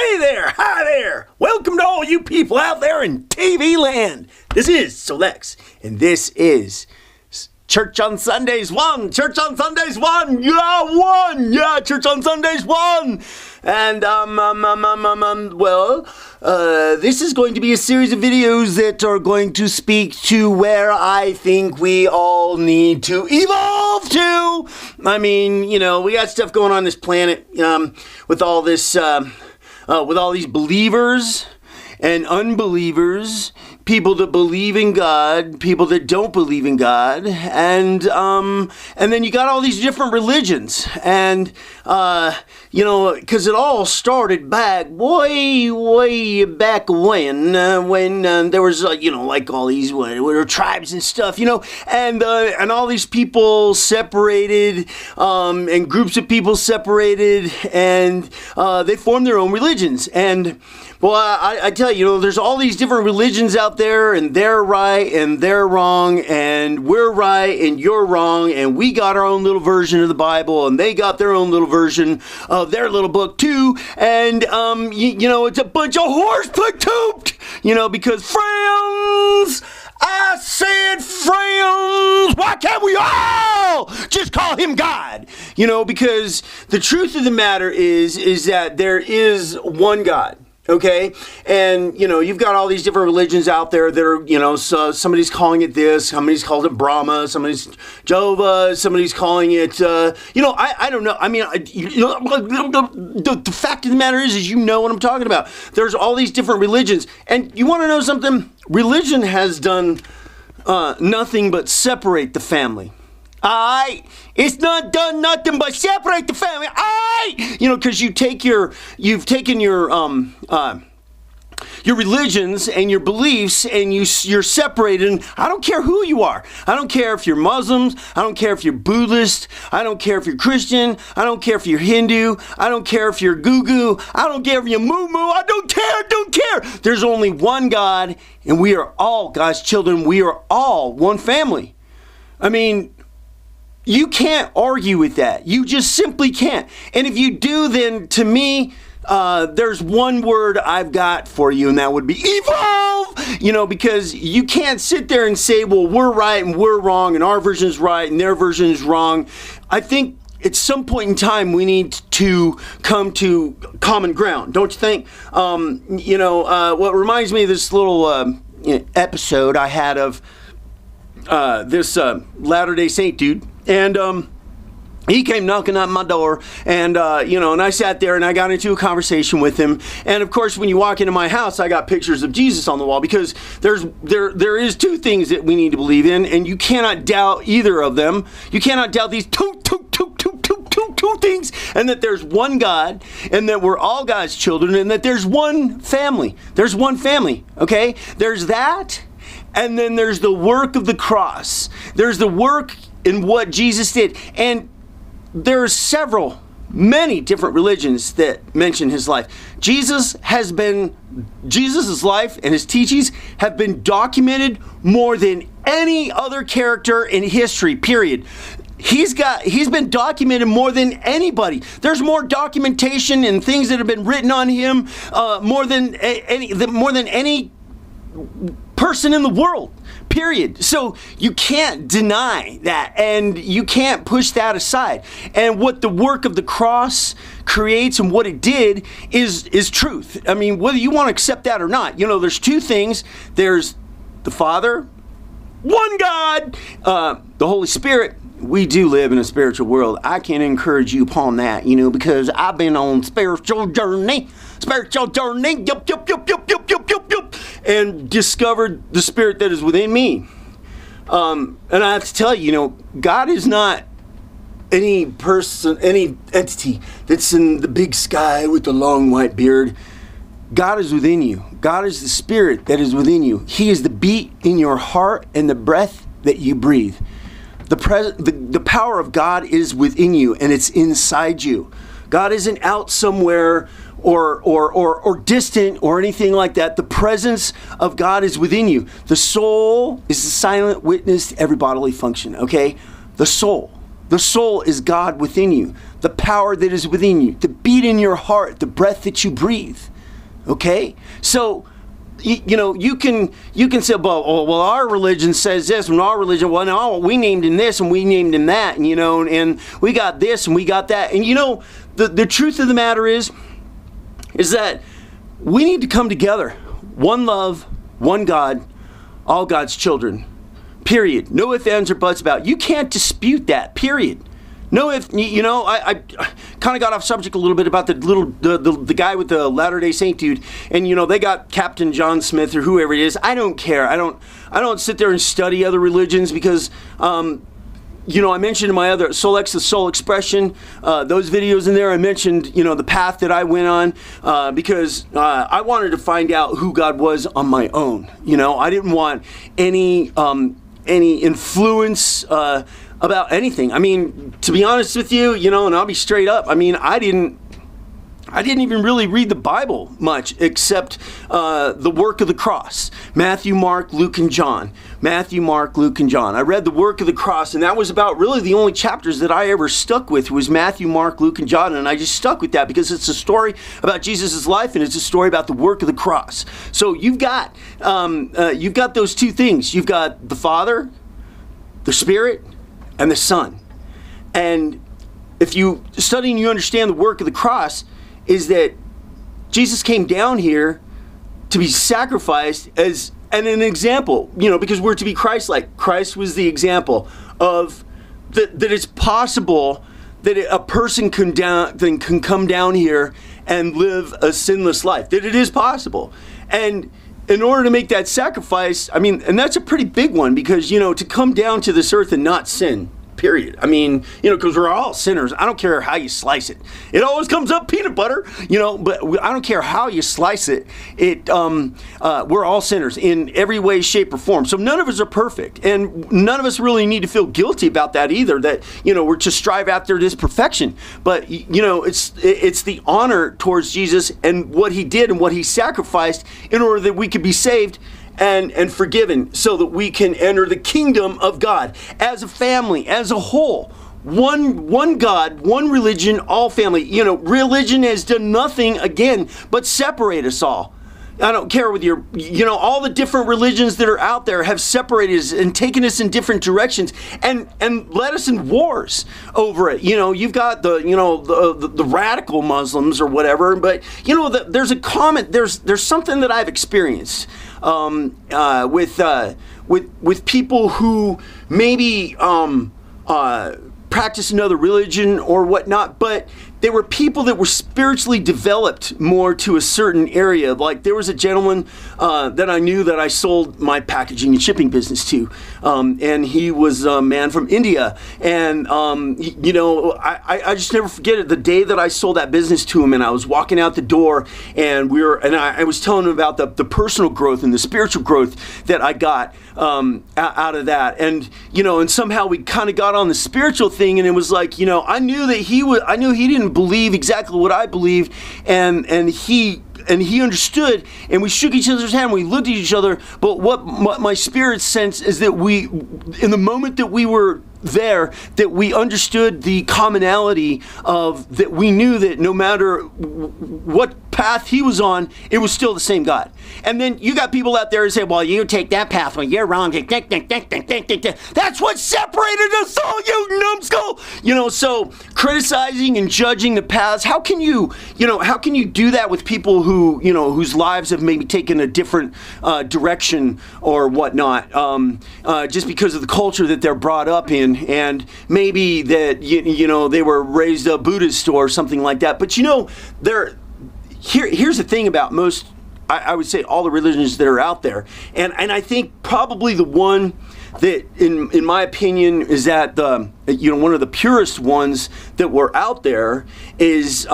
Hey there! Hi there! Welcome to all you people out there in TV land. This is Soulex, and this is Church on Sundays 1. Church on Sundays 1. Yeah, 1. Yeah, Church on Sundays 1. And, this is going to be a series of videos that are going to speak to where I think we all need to evolve to. I mean, you know, we got stuff going on this planet, with all this, with all these believers and unbelievers, people that believe in God, people that don't believe in God, and then you got all these different religions, and you know, because it all started back way back when there was you know, like all these what tribes and stuff, you know, and all these people separated, and groups of people separated, and they formed their own religions. And well, I tell you, you know, there's all these different religions out there, and they're right and they're wrong, and we're right and you're wrong, and we got our own little version of the Bible, and they got their own little version of their little book too, and you know, it's a bunch of horse pooped, you know, because friends, I said friends, why can't we all just call him God? You know, because the truth of the matter is that there is one God. Okay, and you know, you've got all these different religions out there that are, you know, so somebody's calling it this, somebody's called it Brahma, somebody's Jehovah, somebody's calling it, you know, I don't know. I mean, you know, the fact of the matter is you know what I'm talking about. There's all these different religions, and you want to know something? Religion has done nothing but separate the family. It's not done nothing but separate the family. You know, because you've taken your religions and your beliefs, and you're separated. And I don't care who you are. I don't care if you're Muslims. I don't care if you're Buddhist. I don't care if you're Christian. I don't care if you're Hindu. I don't care if you're Goo. I don't care if you're Moo. I don't care. There's only one God, and we are all God's children. We are all one family. I mean, you can't argue with that. You just simply can't. And if you do, then to me, there's one word I've got for you, and that would be evolve. You know, because you can't sit there and say, well, we're right and we're wrong, and our version is right and their version is wrong. I think at some point in time, we need to come to common ground, don't you think? You know, what reminds me of this little episode I had of this Latter-day Saint dude. And he came knocking on my door, and you know, and I sat there and I got into a conversation with him. And of course, when you walk into my house, I got pictures of Jesus on the wall, because there is two things that we need to believe in, and you cannot doubt either of them. You cannot doubt these two things, and that there's one God, and that we're all God's children, and that there's one family. There's one family, okay? There's that, and then there's the work of the cross. There's the work in what Jesus did. And there are many different religions that mention his life. Jesus's life and his teachings have been documented more than any other character in history, period. He's been documented more than anybody. There's more documentation and things that have been written on him more than any person in the world, period. So you can't deny that, and you can't push that aside. And what the work of the cross creates and what it did is truth. I mean, whether you want to accept that or not, you know, there's two things. There's the Father, one God, the Holy Spirit. We do live in a spiritual world. I can encourage you upon that, you know, because I've been on spiritual journey, yup, and discovered the spirit that is within me. And I have to tell you, you know, God is not any person, any entity that's in the big sky with the long white beard. God is within you. God is the spirit that is within you. He is the beat in your heart and the breath that you breathe. The power of God is within you, and it's inside you. God isn't out somewhere or distant or anything like that. The presence of God is within you. The soul is the silent witness to every bodily function, okay? The soul is God within you. The power that is within you, the beat in your heart, the breath that you breathe. Okay? So, you can say, well, our religion says this, and our religion, well, no, we named him this, and we named him that, and we got this, and we got that. And the truth of the matter is that we need to come together. One love, one God, all God's children. Period. No ifs, ands, or buts about it. You can't dispute that. Period. No, I kind of got off subject a little bit about the guy with the Latter-day Saint dude, and they got Captain John Smith or whoever it is. I don't care. I don't sit there and study other religions because I mentioned in my other Soulex, the Soul Expression, those videos in there. I mentioned the path that I went on because I wanted to find out who God was on my own. I didn't want any influence about anything. I mean, to be honest with you, and I'll be straight up, I mean, I didn't even really read the Bible much except the work of the cross. Matthew, Mark, Luke, and John. Matthew, Mark, Luke, and John. I read the work of the cross, and that was about really the only chapters that I ever stuck with was Matthew, Mark, Luke, and John, and I just stuck with that because it's a story about Jesus' life, and it's a story about the work of the cross. So you've got those two things. You've got the Father, the Spirit, and the Son. And if you study and you understand the work of the cross, is that Jesus came down here to be sacrificed as an example, because we're to be Christ-like. Christ was the example of that it's possible that a person can come down here and live a sinless life, that it is possible. And in order to make that sacrifice, I mean, and that's a pretty big one because, to come down to this earth and not sin, period. I mean, because we're all sinners. I don't care how you slice it. It always comes up peanut butter, but I don't care how you slice it. We're all sinners in every way, shape, or form. So none of us are perfect. And none of us really need to feel guilty about that either, that, we're to strive after this perfection. But, it's the honor towards Jesus and what he did and what he sacrificed in order that we could be saved and forgiven so that we can enter the kingdom of God as a family, as a whole. One God, one religion, all family. Religion has done nothing, again, but separate us all. I don't care with your, all the different religions that are out there have separated us and taken us in different directions and led us in wars over it. You've got the radical Muslims or whatever, but there's a comment. There's something that I've experienced with people who maybe practice another religion or whatnot, but they were people that were spiritually developed more to a certain area. Like there was a gentleman that I knew that I sold my packaging and shipping business to, and he was a man from India. And I just never forget it. The day that I sold that business to him, and I was walking out the door, and I was telling him about the personal growth and the spiritual growth that I got out of that, and and somehow we kind of got on the spiritual thing, and it was like I knew he didn't believe exactly what I believed, and he understood, and we shook each other's hand, and we looked at each other. But what my spirit sensed is that we, in the moment that we were there, that we understood the commonality of that. We knew that no matter what path he was on, it was still the same God. And then you got people out there who say, well, you take that path, well, you're wrong. That's what separated us all, you numbskull. So criticizing and judging the paths, how can you do that with people who, whose lives have maybe taken a different direction or whatnot, just because of the culture that they're brought up in, and maybe that, they were raised a Buddhist or something like that. But here's the thing about most, I would say, all the religions that are out there, and I think probably the one that, in my opinion, is that one of the purest ones that were out there is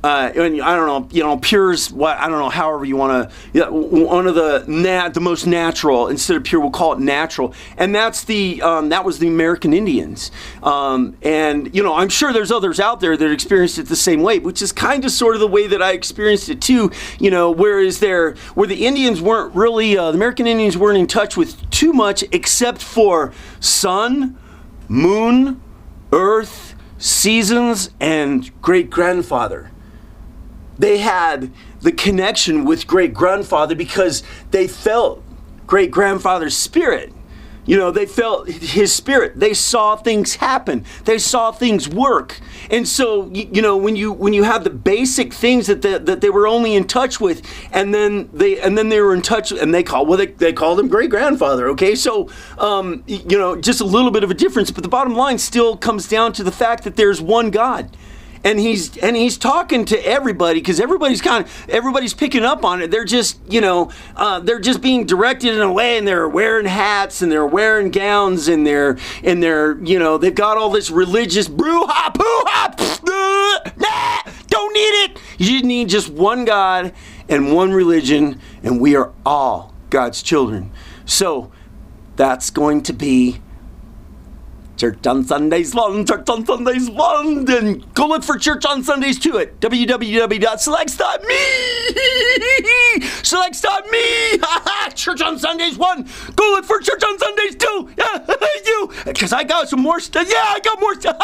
I don't know, pure's what, I don't know, however you want to, one of the most natural, instead of pure, we'll call it natural, and that's that was the American Indians, and I'm sure there's others out there that experienced it the same way, which is kind of sort of the way that I experienced it too, whereas where the Indians weren't really, the American Indians weren't in touch with too much except for sun, moon, earth, seasons, and great-grandfather. they had the connection with great-grandfather because they felt great-grandfather's spirit. You know, they felt his spirit. They saw things happen. They saw things work. And so, you know, when you have the basic things that they were only in touch with, and then they were in touch, and they called him great-grandfather. Okay, so you know, just a little bit of a difference, but the bottom line still comes down to the fact that there's one God. And he's talking to everybody because everybody's picking up on it. They're just, you know, they're just being directed in a way, and they're wearing hats and they're wearing gowns and they're you know, they've got all this religious brouhaha, don't need it. You need just one God and one religion, and we are all God's children. So that's going to be Church on Sundays 1, Church on Sundays 1, and go look for Church on Sundays 2 at www.soulex.me. Soulex.me. Church on Sundays 1. Go look for Church on Sundays 2. Yeah, you. Because I got some more stuff. Yeah, I got more stuff.